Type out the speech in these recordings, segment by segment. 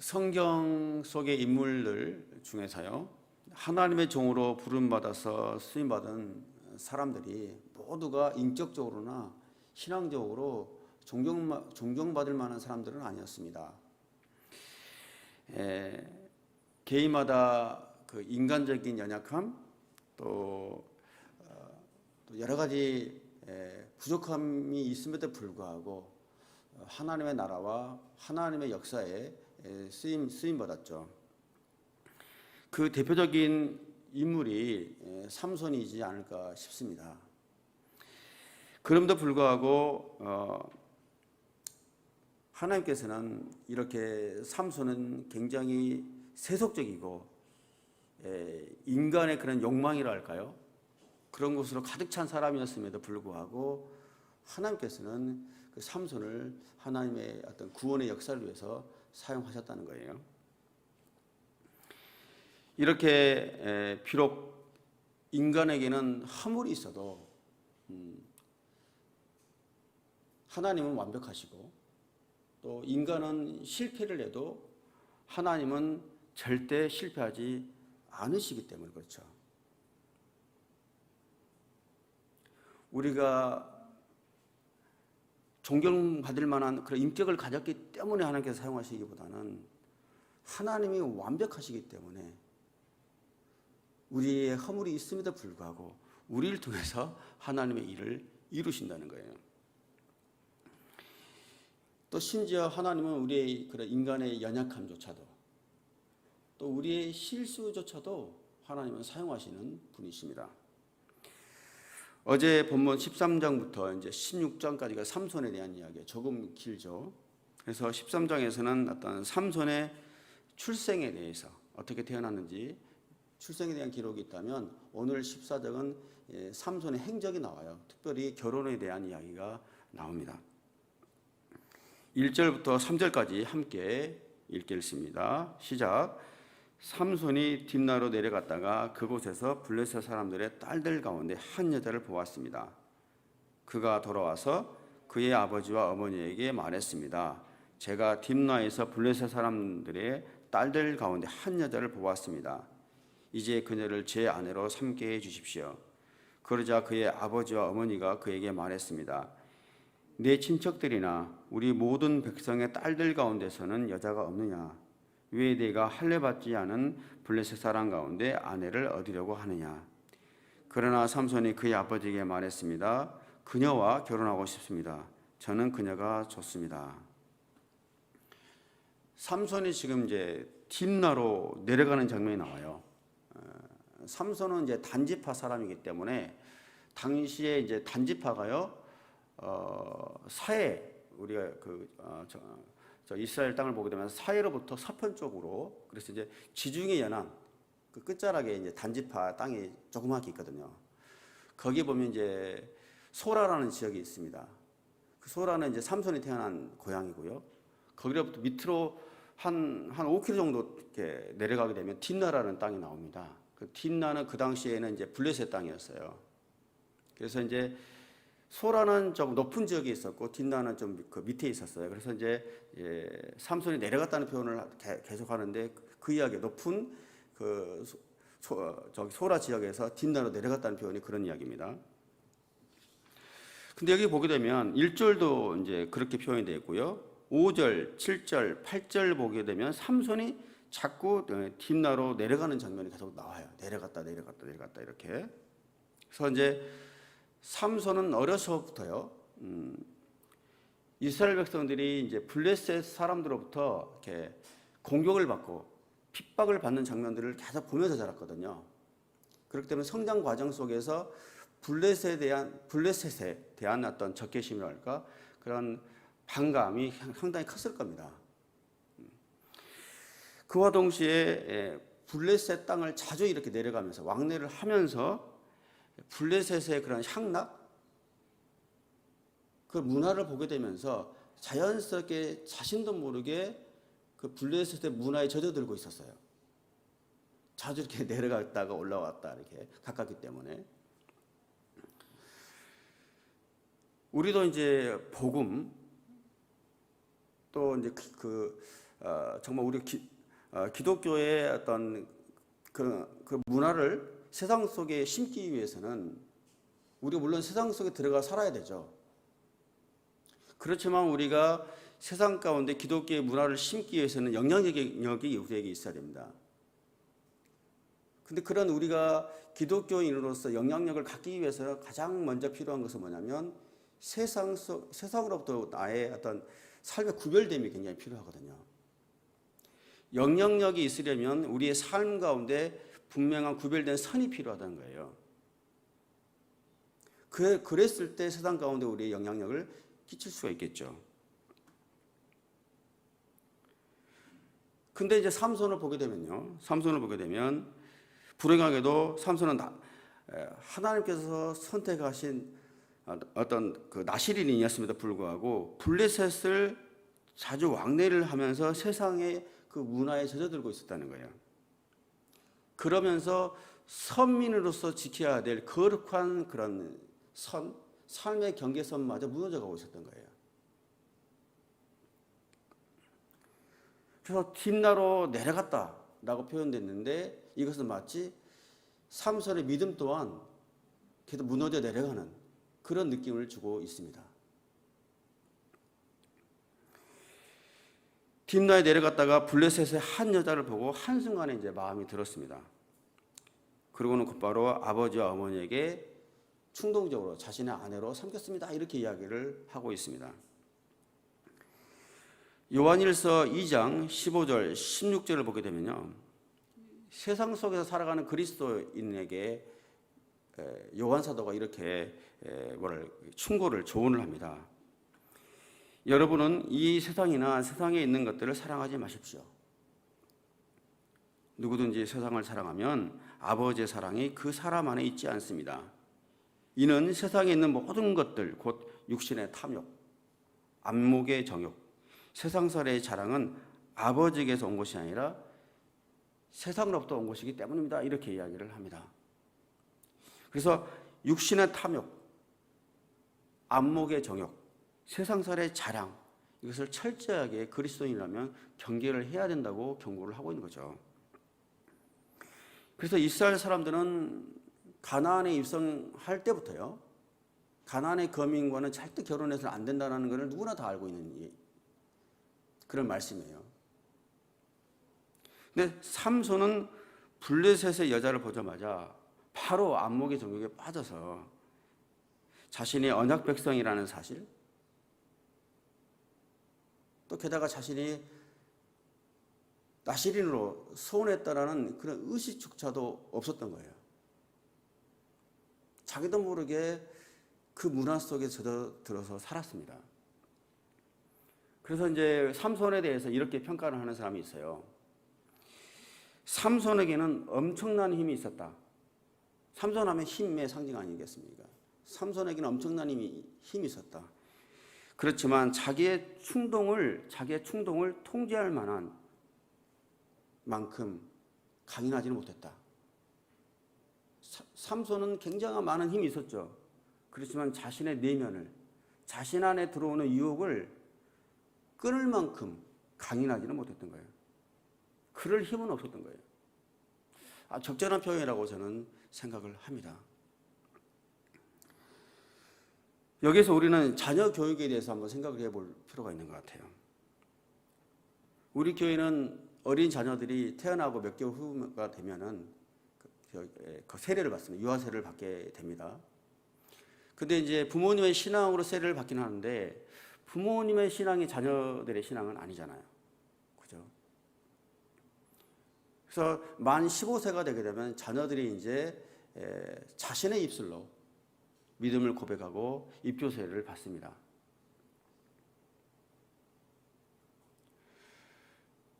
성경 속의 인물들 중에서요, 하나님의 종으로 부름받아서 쓰임받은 사람들이 모두가 인격적으로나 신앙적으로 존경받을 만한 사람들은 아니었습니다. 개인마다 그 인간적인 연약함, 또 여러 가지 부족함이 있음에도 불구하고 하나님의 나라와 하나님의 역사에 쓰임 받았죠. 그 대표적인 인물이 삼손이지 않을까 싶습니다. 그럼에도 불구하고 하나님께서는 이렇게 삼손은 굉장히 세속적이고 인간의 그런 욕망이라 할까요? 그런 것으로 가득 찬 사람이었음에도 불구하고 하나님께서는 그 삼손을 하나님의 어떤 구원의 역사를 위해서 사용하셨다는 거예요. 이렇게 비록 인간에게는 허물이 있어도 하나님은 완벽하시고 또 인간은 실패를 해도 하나님은 절대 실패하지 않으시기 때문에 그렇죠. 우리가 존경받을 만한 그런 인격을 가졌기 때문에 하나님께서 사용하시기보다는 하나님이 완벽하시기 때문에 우리의 허물이 있음에도 불구하고 우리를 통해서 하나님의 일을 이루신다는 거예요. 또 심지어 하나님은 우리의 그런 인간의 연약함조차도 또 우리의 실수조차도 하나님은 사용하시는 분이십니다. 어제 본문 13장부터 이제 16장까지가 삼손에 대한 이야기예요. 조금 길죠. 그래서 13장에서는 어떤 삼손의 출생에 대해서 어떻게 태어났는지 출생에 대한 기록이 있다면 오늘 14장은 삼손의 행적이 나와요. 특별히 결혼에 대한 이야기가 나옵니다. 1절부터 3절까지 함께 읽겠습니다. 시작. 삼손이 딥나로 내려갔다가 그곳에서 블레셋 사람들의 딸들 가운데 한 여자를 보았습니다. 그가 돌아와서 그의 아버지와 어머니에게 말했습니다. 제가 딥나에서 블레셋 사람들의 딸들 가운데 한 여자를 보았습니다. 이제 그녀를 제 아내로 삼게 해 주십시오. 그러자 그의 아버지와 어머니가 그에게 말했습니다. 내 친척들이나 우리 모든 백성의 딸들 가운데서는 여자가 없느냐? 왜 네가 할례받지 않은 블레셋 사람 가운데 아내를 얻으려고 하느냐? 그러나 삼손이 그의 아버지에게 말했습니다. 그녀와 결혼하고 싶습니다. 저는 그녀가 좋습니다. 삼손이 지금 이제 딥나로 내려가는 장면이 나와요. 삼손은 이제 단지파 사람이기 때문에 당시에 이제 단지파가요, 사해 우리가 저 이스라엘 땅을 보게 되면 사해로부터 서편 쪽으로, 그래서 이제 지중해 연안 그 끝자락에 이제 단지파 땅이 조그맣게 있거든요. 거기 보면 이제 소라라는 지역이 있습니다. 그 소라는 이제 삼손이 태어난 고향이고요. 거기로부터 밑으로 한 5km 정도 이렇게 내려가게 되면 딥나라는 땅이 나옵니다. 그 딥나는 그 당시에는 이제 블레셋 땅이었어요. 그래서 이제 소라는 좀 높은 지역에 있었고 딥나는 좀 그 밑에 있었어요. 그래서 이제 삼손이 내려갔다는 표현을 계속 하는데 그 이야기, 높은 그 소라 지역에서 딥나로 내려갔다는 표현이 그런 이야기입니다. 근데 여기 보게 되면 1절도 이제 그렇게 표현이 되어 있고요. 5절, 7절, 8절 보게 되면 삼손이 자꾸 딥나로 내려가는 장면이 계속 나와요. 내려갔다 이렇게. 그래서 이제 삼손은 어려서부터요, 이스라엘 백성들이 이제 블레셋 사람들로부터 이렇게 공격을 받고 핍박을 받는 장면들을 계속 보면서 자랐거든요. 그렇기 때문에 성장 과정 속에서 블레셋에 대한 어떤 적개심이랄까, 그런 반감이 상당히 컸을 겁니다. 그와 동시에 블레셋 땅을 자주 이렇게 내려가면서 왕래를 하면서 블레셋의 그런 향락, 그 문화를 보게 되면서 자연스럽게 자신도 모르게 그 블레셋의 문화에 젖어들고 있었어요. 자주 이렇게 내려갔다가 올라왔다 이렇게 가깝기 때문에. 우리도 이제 복음, 또 이제 정말 우리 기독교의 어떤 그 문화를 세상 속에 심기 위해서는 우리가 물론 세상 속에 들어가 살아야 되죠. 그렇지만 우리가 세상 가운데 기독교의 문화를 심기 위해서는 영향력이 우리에게 있어야 됩니다. 근데 그런 우리가 기독교인으로서 영향력을 갖기 위해서 가장 먼저 필요한 것은 뭐냐면 세상으로부터 나의 어떤 삶의 구별됨이 굉장히 필요하거든요. 영향력이 있으려면 우리의 삶 가운데 분명한 구별된 선이 필요하다는 거예요. 그랬을 때 세상 가운데 우리의 영향력을 끼칠 수가 있겠죠. 근데 이제 삼손을 보게 되면 불행하게도 삼손은 하나님께서 선택하신 어떤 그 나실인이었음에도 불구하고 블레셋을 자주 왕래를 하면서 세상의 그 문화에 젖어들고 있었다는 거예요. 그러면서 선민으로서 지켜야 될 거룩한 그런 삶의 경계선마저 무너져가고 있었던 거예요. 그래서 딥나로 내려갔다라고 표현됐는데 이것은 마치 삼손의 믿음 또한 계속 무너져 내려가는 그런 느낌을 주고 있습니다. 딥나에 내려갔다가 블레셋의 한 여자를 보고 한순간에 이제 마음이 들었습니다. 그러고는 곧바로 아버지와 어머니에게 충동적으로 자신의 아내로 삼겠습니다. 이렇게 이야기를 하고 있습니다. 요한일서 2장 15절 16절을 보게 되면요. 세상 속에서 살아가는 그리스도인에게 요한 사도가 이렇게 충고를 조언을 합니다. 여러분은 이 세상이나 세상에 있는 것들을 사랑하지 마십시오. 누구든지 세상을 사랑하면 아버지의 사랑이 그 사람 안에 있지 않습니다. 이는 세상에 있는 모든 것들 곧 육신의 탐욕, 안목의 정욕, 세상살의 자랑은 아버지에게서 온 것이 아니라 세상으로부터 온 것이기 때문입니다. 이렇게 이야기를 합니다. 그래서 육신의 탐욕, 안목의 정욕, 세상살의 자랑 이것을 철저하게 그리스도인이라면 경계를 해야 된다고 경고를 하고 있는 거죠. 그래서 이스라엘 사람들은 가나안에 입성할 때부터요. 가나안의 거민과는 절대 결혼해서는 안 된다는 것을 누구나 다 알고 있는 그런 말씀이에요. 근데 삼손은 블레셋의 여자를 보자마자 바로 안목의 정욕에 빠져서 자신이 언약 백성이라는 사실, 또 게다가 자신이 나실인으로 소원했다라는 그런 의식조차도 없었던 거예요. 자기도 모르게 그 문화 속에 젖어들어서 살았습니다. 그래서 이제 삼손에 대해서 이렇게 평가를 하는 사람이 있어요. 삼손에게는 엄청난 힘이 있었다. 삼손하면 힘의 상징 아니겠습니까? 삼손에게는 엄청난 힘이 있었다. 그렇지만 자기의 충동을 통제할 만한 만큼 강인하지는 못했다. 삼손은 굉장한 많은 힘이 있었죠. 그렇지만 자신의 내면을, 자신 안에 들어오는 유혹을 끊을 만큼 강인하지는 못했던 거예요. 그럴 힘은 없었던 거예요. 적절한 표현이라고 저는 생각을 합니다. 여기서 우리는 자녀 교육에 대해서 한번 생각을 해볼 필요가 있는 것 같아요. 우리 교회는 어린 자녀들이 태어나고 몇 개월 후가 되면은 그 세례를 받습니다. 유아 세례를 받게 됩니다. 근데 이제 부모님의 신앙으로 세례를 받긴 하는데 부모님의 신앙이 자녀들의 신앙은 아니잖아요. 그죠? 그래서 만 15세가 되게 되면 자녀들이 이제 자신의 입술로 믿음을 고백하고 입교 세례를 받습니다.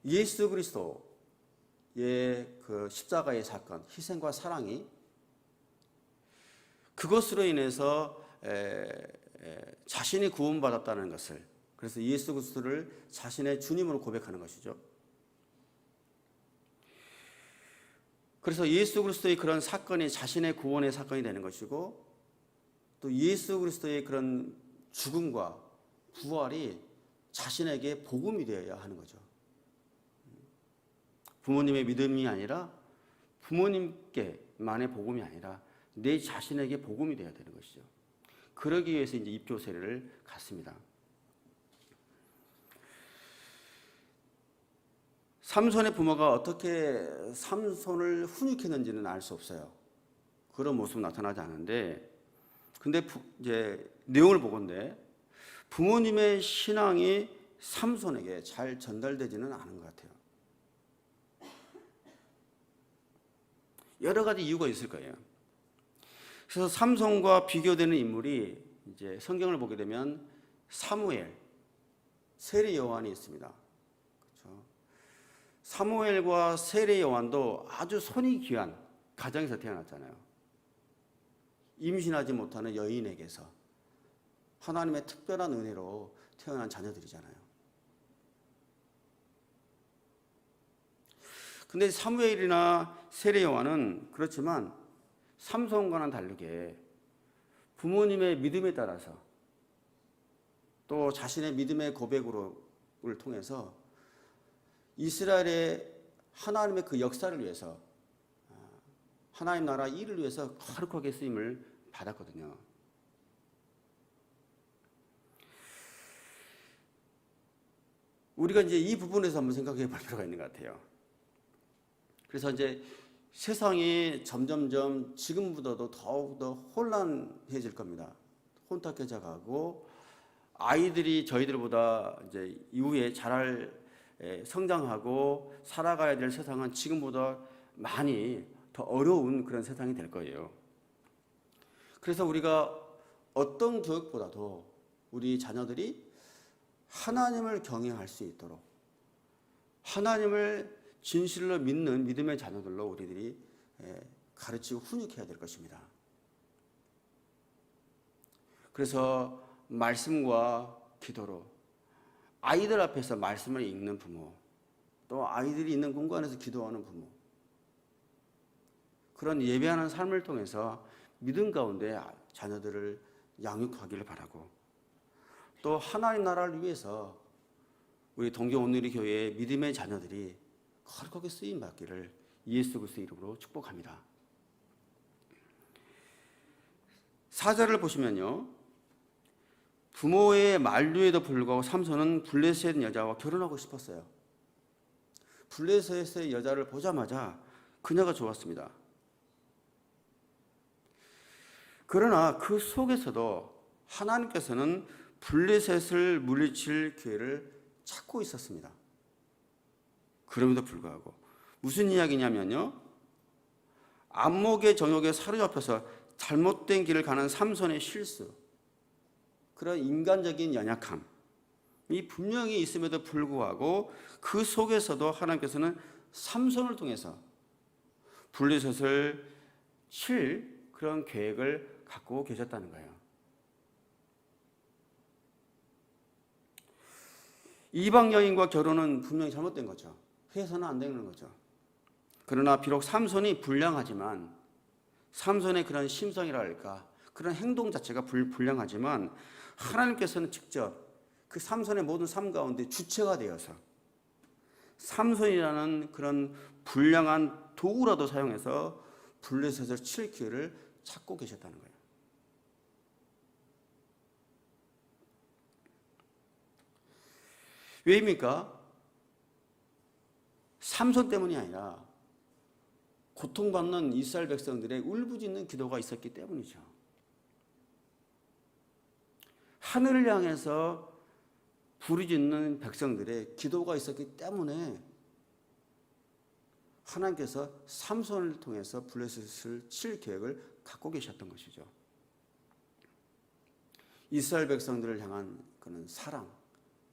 예수 그리스도의 그 십자가의 사건, 희생과 사랑이 그것으로 인해서 자신이 구원받았다는 것을, 그래서 예수 그리스도를 자신의 주님으로 고백하는 것이죠. 그래서 예수 그리스도의 그런 사건이 자신의 구원의 사건이 되는 것이고, 또 예수 그리스도의 그런 죽음과 부활이 자신에게 복음이 되어야 하는 거죠. 부모님의 믿음이 아니라 부모님께만의 복음이 아니라 내 자신에게 복음이 되어야 되는 것이죠. 그러기 위해서 이제 입교 세례를 갖습니다. 삼손의 부모가 어떻게 삼손을 훈육했는지는 알 수 없어요. 그런 모습은 나타나지 않는데, 근데 이제 내용을 보건대 부모님의 신앙이 삼손에게 잘 전달되지는 않은 것 같아요. 여러 가지 이유가 있을 거예요. 그래서 삼손과 비교되는 인물이 이제 성경을 보게 되면 사무엘, 세례 요한이 있습니다. 그렇죠? 사무엘과 세례 요한도 아주 손이 귀한 가정에서 태어났잖아요. 임신하지 못하는 여인에게서 하나님의 특별한 은혜로 태어난 자녀들이잖아요. 근데 사무엘이나 세례 요한은 그렇지만 삼손과는 다르게 부모님의 믿음에 따라서 또 자신의 믿음의 고백을 통해서 이스라엘의 하나님의 그 역사를 위해서, 하나님 나라 일을 위해서 거룩하게 쓰임을 받았거든요. 우리가 이제 이 부분에서 한번 생각해 볼 필요가 있는 것 같아요. 그래서 이제 세상이 점점점 지금보다도 더욱더 혼란해질 겁니다. 혼탁해져 가고 아이들이 저희들보다 이제 이후에 자랄 성장하고 살아가야 될 세상은 지금보다 많이 더 어려운 그런 세상이 될 거예요. 그래서 우리가 어떤 교육보다도 우리 자녀들이 하나님을 경외할 수 있도록 하나님을 진실로 믿는 믿음의 자녀들로 우리들이 가르치고 훈육해야 될 것입니다. 그래서 말씀과 기도로 아이들 앞에서 말씀을 읽는 부모, 또 아이들이 있는 공간에서 기도하는 부모, 그런 예배하는 삶을 통해서 믿음 가운데 자녀들을 양육하기를 바라고, 또 하나님 나라를 위해서 우리 동교오늘리 교회의 믿음의 자녀들이 거룩하게 쓰임 받기를 예수 그리스도의 이름으로 축복합니다. 4절을 보시면요, 부모의 만류에도 불구하고 삼손은 블레셋 여자와 결혼하고 싶었어요. 블레셋의 여자를 보자마자 그녀가 좋았습니다. 그러나 그 속에서도 하나님께서는 블레셋을 물리칠 기회를 찾고 있었습니다. 그럼에도 불구하고 무슨 이야기냐면요, 안목의 정욕에 사로잡혀서 잘못된 길을 가는 삼손의 실수, 그런 인간적인 연약함이 분명히 있음에도 불구하고 그 속에서도 하나님께서는 삼손을 통해서 블레셋을 칠 그런 계획을 갖고 계셨다는 거예요. 이방 여인과 결혼은 분명히 잘못된 거죠. 해서는 안 되는 거죠. 그러나 비록 삼손이 불량하지만, 삼손의 그런 심성이랄까 그런 행동 자체가 불량하지만 하나님께서는 직접 그 삼손의 모든 삶 가운데 주체가 되어서 삼손이라는 그런 불량한 도구라도 사용해서 블레셋을 칠 기회를 찾고 계셨다는 거예요. 왜입니까? 삼손 때문이 아니라 고통받는 이스라엘 백성들의 울부짖는 기도가 있었기 때문이죠. 하늘을 향해서 부르짖는 백성들의 기도가 있었기 때문에 하나님께서 삼손을 통해서 블레셋을 칠 계획을 갖고 계셨던 것이죠. 이스라엘 백성들을 향한 그런 사랑,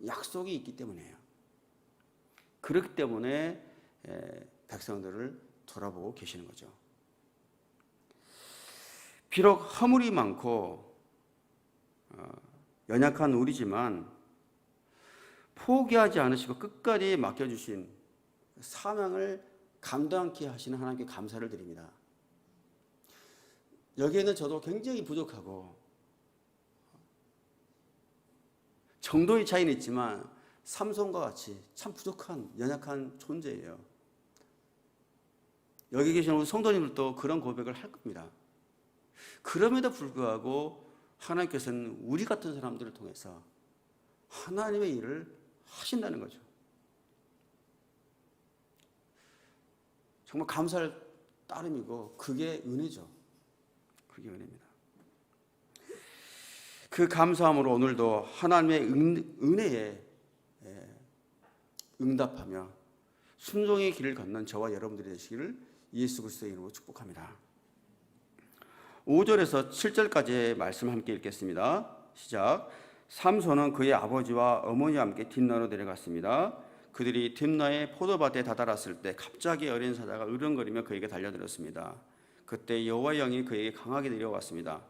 약속이 있기 때문이에요. 그렇기 때문에 백성들을 돌아보고 계시는 거죠. 비록 허물이 많고 연약한 우리지만 포기하지 않으시고 끝까지 맡겨주신 사명을 감당케 하시는 하나님께 감사를 드립니다. 여기에는 저도 굉장히 부족하고 정도의 차이는 있지만 삼손과 같이 참 부족한 연약한 존재예요. 여기 계신 우리 성도님들도 그런 고백을 할 겁니다. 그럼에도 불구하고 하나님께서는 우리 같은 사람들을 통해서 하나님의 일을 하신다는 거죠. 정말 감사할 따름이고 그게 은혜죠. 그게 은혜입니다. 그 감사함으로 오늘도 하나님의 은혜에 응답하며 순종의 길을 걷는 저와 여러분들이 되시기를 예수 그리스도의 이름으로 축복합니다. 5절에서 7절까지의 말씀 함께 읽겠습니다. 시작. 삼손은 그의 아버지와 어머니와 함께 딥나로 내려갔습니다. 그들이 딥나의 포도밭에 다다랐을 때 갑자기 어린 사자가 으르렁거리며 그에게 달려들었습니다. 그때 여호와의 영이 그에게 강하게 내려왔습니다.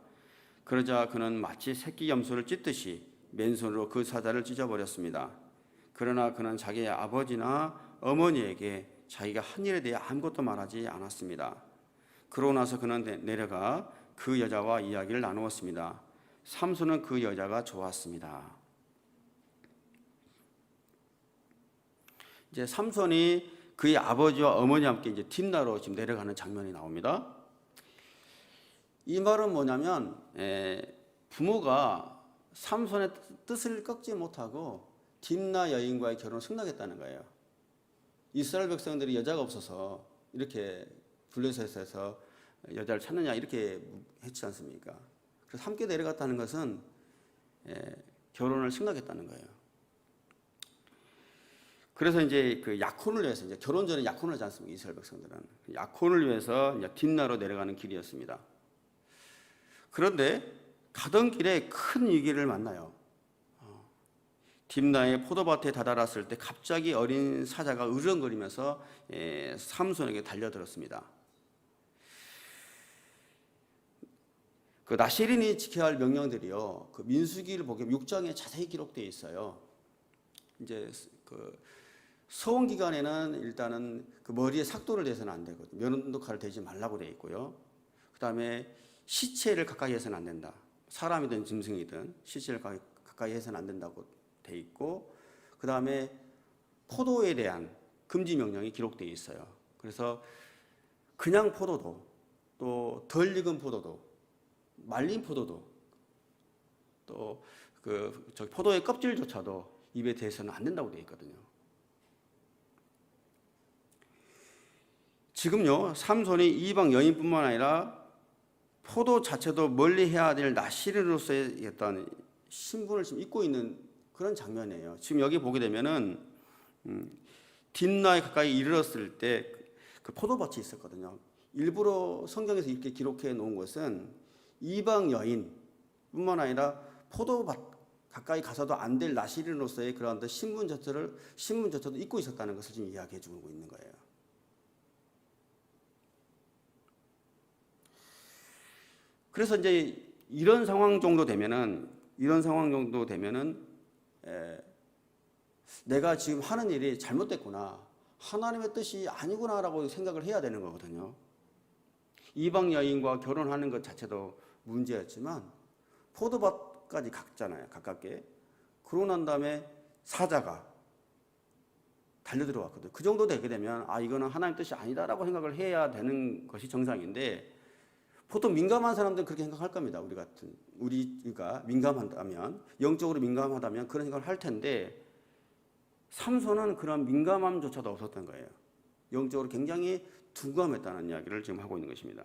그러자 그는 마치 새끼 염소를 찢듯이 맨손으로 그 사자를 찢어버렸습니다. 그러나 그는 자기의 아버지나 어머니에게 자기가 한 일에 대해 아무것도 말하지 않았습니다. 그러고 나서 그는 내려가 그 여자와 이야기를 나누었습니다. 삼손은 그 여자가 좋았습니다. 이제 삼손이 그의 아버지와 어머니와 함께 이제 딥나로 지금 내려가는 장면이 나옵니다. 이 말은 뭐냐면 부모가 삼손의 뜻을 꺾지 못하고 딥나 여인과의 결혼을 승낙했다는 거예요. 이스라엘 백성들이 여자가 없어서 이렇게 블레셋에서 여자를 찾느냐 이렇게 했지 않습니까? 그래서 함께 내려갔다는 것은 결혼을 승낙했다는 거예요. 그래서 이제 그 약혼을 위해서 이제 결혼 전에 약혼을 하지 않습니까? 이스라엘 백성들은 약혼을 위해서 이제 딥나로 내려가는 길이었습니다. 그런데 가던 길에 큰 위기를 만나요. 딥나의 포도밭에 다다랐을 때 갑자기 어린 사자가 으르렁거리면서 삼손에게 달려들었습니다. 그 나시린이 지켜야 할 명령들이요. 그 민수기를 보면 6장에 자세히 기록되어 있어요. 이제 그 서원 기간에는 일단은 그 머리에 삭도를 대서는 안 되거든요. 면도 칼을 대지 말라고 되어 있고요. 그다음에 시체를 가까이 해서는 안 된다. 사람이든 짐승이든 시체를 가까이 해서는 안 된다고 되어 있고, 그다음에 포도에 대한 금지 명령이 기록되어 있어요. 그래서 그냥 포도도 또 덜 익은 포도도 말린 포도도 또 그 포도의 껍질조차도 입에 대서는 안 된다고 되어 있거든요. 지금요 삼손이 이방 여인뿐만 아니라 포도 자체도 멀리해야 될 나시린으로서의 어떤 신분을 지금 입고 있는 그런 장면이에요. 지금 여기 보게 되면은 딥나에 가까이 이르렀을 때 그 포도밭이 있었거든요. 일부러 성경에서 이렇게 기록해 놓은 것은 이방 여인뿐만 아니라 포도밭 가까이 가서도 안 될 나시린으로서의 그런 신분조차도 입고 있었다는 것을 지금 이야기해 주고 있는 거예요. 그래서 이제 이런 상황 정도 되면은 내가 지금 하는 일이 잘못됐구나, 하나님의 뜻이 아니구나라고 생각을 해야 되는 거거든요. 이방 여인과 결혼하는 것 자체도 문제였지만 포도밭까지 갔잖아요, 가깝게. 그러고 난 다음에 사자가 달려들어왔거든요. 그 정도 되게 되면 이거는 하나님 뜻이 아니다라고 생각을 해야 되는 것이 정상인데, 보통 민감한 사람들은 그렇게 생각할 겁니다. 우리가 민감하다면, 영적으로 민감하다면 그런 생각을 할 텐데, 삼손은 그런 민감함조차도 없었던 거예요. 영적으로 굉장히 둔감했다는 이야기를 지금 하고 있는 것입니다.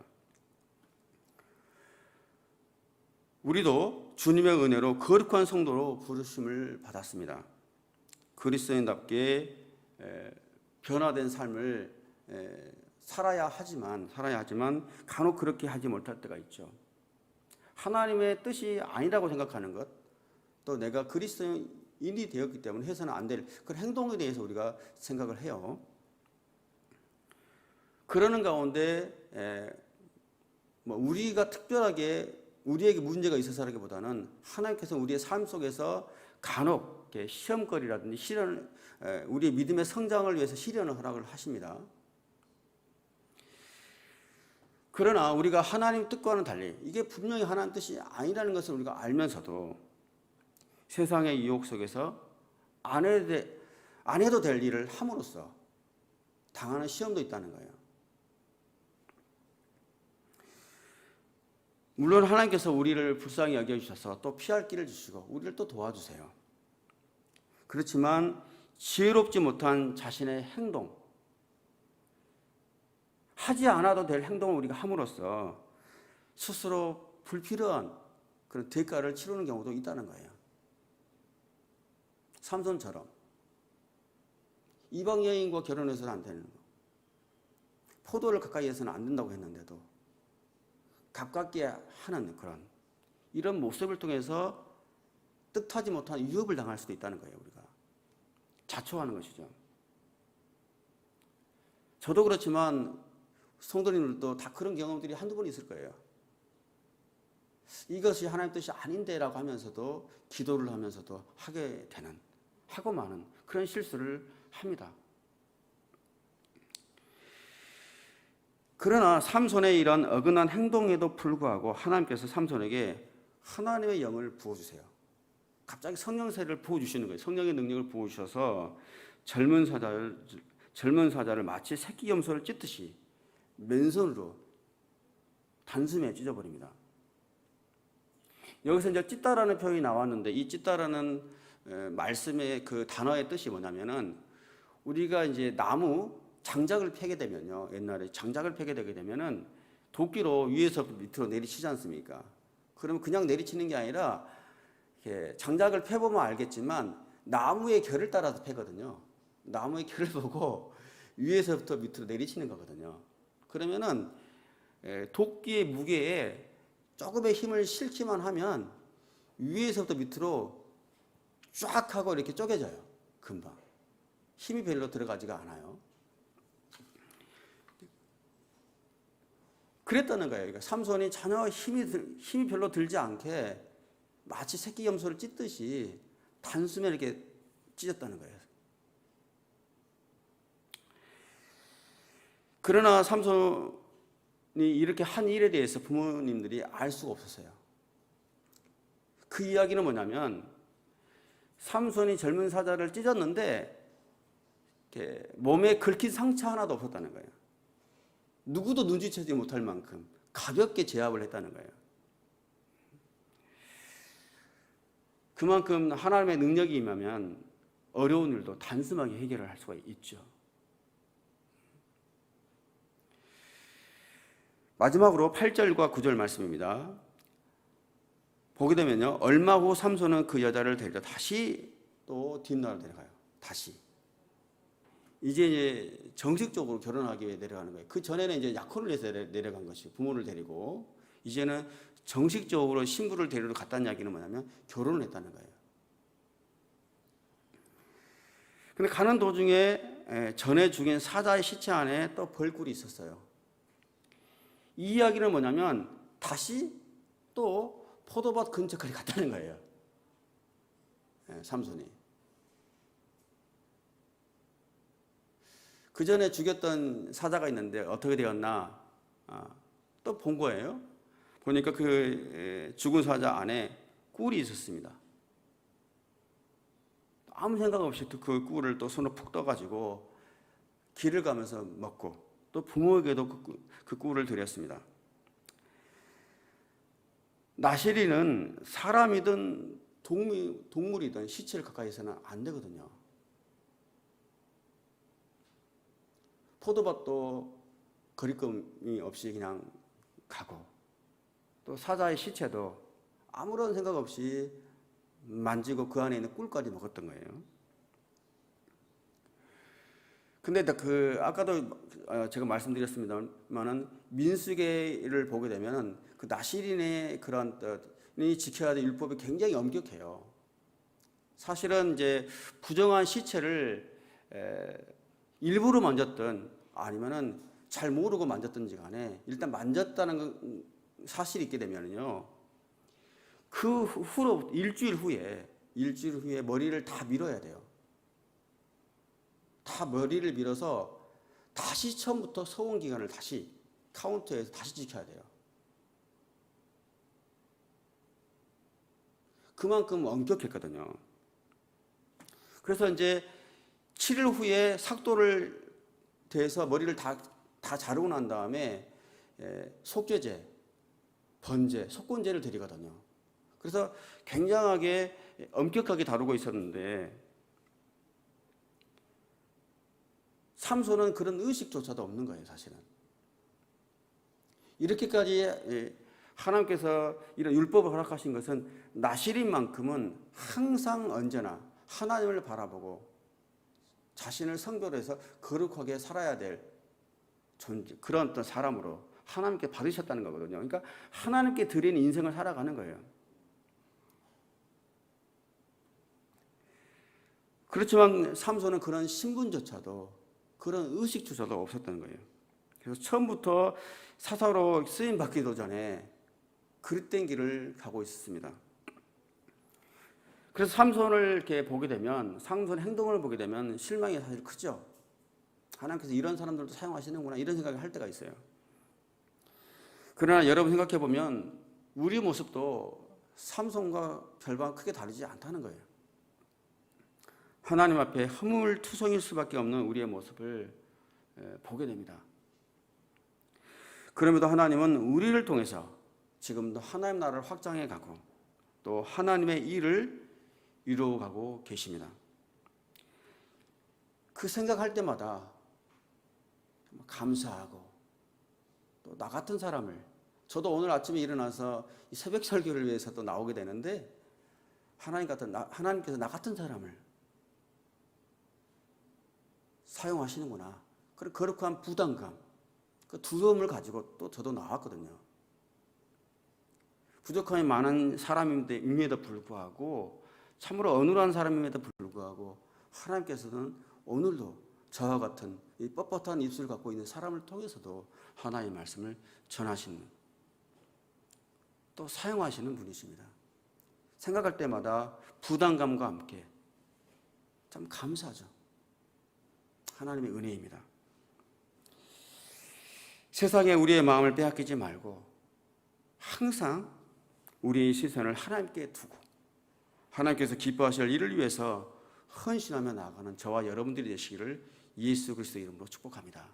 우리도 주님의 은혜로 거룩한 성도로 부르심을 받았습니다. 그리스도인답게 변화된 삶을 살아야 하지만 간혹 그렇게 하지 못할 때가 있죠. 하나님의 뜻이 아니라고 생각하는 것, 또 내가 그리스도인이 되었기 때문에 해서는 안 될 그런 행동에 대해서 우리가 생각을 해요. 그러는 가운데 우리가 특별하게 우리에게 문제가 있어서라기보다는 하나님께서 우리의 삶 속에서 간혹 시험거리라든지 우리의 믿음의 성장을 위해서 시련을 허락을 하십니다. 그러나 우리가 하나님 뜻과는 달리 이게 분명히 하나님 뜻이 아니라는 것을 우리가 알면서도 세상의 유혹 속에서 안 해도 될 일을 함으로써 당하는 시험도 있다는 거예요. 물론 하나님께서 우리를 불쌍히 여겨주셔서 또 피할 길을 주시고 우리를 또 도와주세요. 그렇지만 지혜롭지 못한 자신의 행동, 하지 않아도 될 행동을 우리가 함으로써 스스로 불필요한 그런 대가를 치르는 경우도 있다는 거예요. 삼손처럼 이방 여인과 결혼해서는 안 되는 거, 포도를 가까이 해서는 안 된다고 했는데도 가깝게 하는 그런 이런 모습을 통해서 뜻하지 못한 위협을 당할 수도 있다는 거예요. 우리가 자초하는 것이죠. 저도 그렇지만 성도님들도 다 그런 경험들이 한두 번 있을 거예요. 이것이 하나님 뜻이 아닌데라고 하면서도 기도를 하면서도 하게 되는, 하고 마는 그런 실수를 합니다. 그러나 삼손의 이런 어긋난 행동에도 불구하고 하나님께서 삼손에게 하나님의 영을 부어주세요. 갑자기 성령세를 부어주시는 거예요. 성령의 능력을 부어주셔서 젊은 사자를 마치 새끼 염소를 찢듯이 맨손으로 단숨에 찢어버립니다. 여기서 이제 찢다라는 표현이 나왔는데 이 찢다라는 말씀의 그 단어의 뜻이 뭐냐면은 우리가 이제 나무 장작을 패게 되면요, 옛날에 장작을 패게 되게 되면은 도끼로 위에서 밑으로 내리치지 않습니까? 그러면 그냥 내리치는 게 아니라 이렇게 장작을 패보면 알겠지만 나무의 결을 따라서 패거든요. 나무의 결을 보고 위에서부터 밑으로 내리치는 거거든요. 그러면은 도끼의 무게에 조금의 힘을 실기만 하면 위에서부터 밑으로 쫙 하고 이렇게 쪼개져요. 금방. 힘이 별로 들어가지가 않아요. 그랬다는 거예요. 그러니까 삼손이 전혀 힘이 별로 들지 않게 마치 새끼 염소를 찢듯이 단숨에 이렇게 찢었다는 거예요. 그러나 삼손이 이렇게 한 일에 대해서 부모님들이 알 수가 없었어요. 그 이야기는 뭐냐면 삼손이 젊은 사자를 찢었는데 몸에 긁힌 상처 하나도 없었다는 거예요. 누구도 눈치채지 못할 만큼 가볍게 제압을 했다는 거예요. 그만큼 하나님의 능력이 임하면 어려운 일도 단순하게 해결을 할 수가 있죠. 마지막으로 8절과 9절 말씀입니다. 보게 되면요, 얼마 후 삼손은 그 여자를 데리러 다시 또 뒷나라로 내려가요. 다시. 이제 정식적으로 결혼하기 위해 내려가는 거예요. 그 전에는 이제 약혼을 해서 내려간 것이 부모를 데리고, 이제는 정식적으로 신부를 데리러 갔다는 이야기는 뭐냐면 결혼을 했다는 거예요. 근데 가는 도중에 전에 죽인 사자의 시체 안에 또 벌꿀이 있었어요. 이 이야기는 뭐냐면 다시 또 포도밭 근처까지 갔다는 거예요. 삼손이. 그 전에 죽였던 사자가 있는데 어떻게 되었나 또 본 거예요. 보니까 그 죽은 사자 안에 꿀이 있었습니다. 아무 생각 없이 그 꿀을 또 손으로 푹 떠가지고 길을 가면서 먹고 또 부모에게도 그 꿀을 드렸습니다. 나시리는 사람이든 동물이든 시체를 가까이서는 안 되거든요. 포도밭도 거리낌이 없이 그냥 가고 또 사자의 시체도 아무런 생각 없이 만지고 그 안에 있는 꿀까지 먹었던 거예요. 근데 아까도 제가 말씀드렸습니다만은 민수기를 보게 되면은 그 나시린의 그런 이 지켜야 될 율법이 굉장히 엄격해요. 사실은 이제 부정한 시체를 일부러 만졌든 아니면은 잘 모르고 만졌든지 간에 일단 만졌다는 사실이 있게 되면은요, 그 후로 일주일 후에 머리를 다 밀어야 돼요. 다 머리를 밀어서 다시 처음부터 소원 기간을 다시 카운트해서 다시 지켜야 돼요. 그만큼 엄격했거든요. 그래서 이제 7일 후에 삭도를 대서 머리를 다 자르고 난 다음에 속죄제, 번제, 속건제를 드리거든요. 그래서 굉장하게 엄격하게 다루고 있었는데 삼손은 그런 의식조차도 없는 거예요, 사실은. 이렇게까지 하나님께서 이런 율법을 허락하신 것은 나실인만큼은 항상 언제나 하나님을 바라보고 자신을 성도로 해서 거룩하게 살아야 될 존재, 그런 어떤 사람으로 하나님께 받으셨다는 거거든요. 그러니까 하나님께 드린 인생을 살아가는 거예요. 그렇지만 삼손은 그런 신분조차도 그런 의식조차도 없었던 거예요. 그래서 처음부터 사사로 쓰임 받기도 전에 그릇된 길을 가고 있었습니다. 그래서 삼손을 이렇게 보게 되면, 삼손의 행동을 보게 되면 실망이 사실 크죠. 하나님께서 이런 사람들도 사용하시는구나 이런 생각을 할 때가 있어요. 그러나 여러분 생각해 보면 우리 모습도 삼손과 별반 크게 다르지 않다는 거예요. 하나님 앞에 허물투성일 수밖에 없는 우리의 모습을 보게 됩니다. 그럼에도 하나님은 우리를 통해서 지금도 하나님 나라를 확장해 가고 또 하나님의 일을 이루어가고 계십니다. 그 생각할 때마다 감사하고 또 나 같은 사람을, 저도 오늘 아침에 일어나서 이 새벽 설교를 위해서 또 나오게 되는데 하나님께서 나 같은 사람을 사용하시는구나. 그런 거룩한 부담감, 그 두려움을 가지고 또 저도 나왔거든요. 부족함이 많은 사람임에도 불구하고 참으로 어눌한 사람임에도 불구하고 하나님께서는 오늘도 저와 같은 이 뻣뻣한 입술을 갖고 있는 사람을 통해서도 하나님의 말씀을 전하시는, 또 사용하시는 분이십니다. 생각할 때마다 부담감과 함께 참 감사하죠. 하나님의 은혜입니다. 세상에 우리의 마음을 빼앗기지 말고 항상 우리의 시선을 하나님께 두고 하나님께서 기뻐하실 일을 위해서 헌신하며 나아가는 저와 여러분들이 되시기를 예수 그리스도의 이름으로 축복합니다.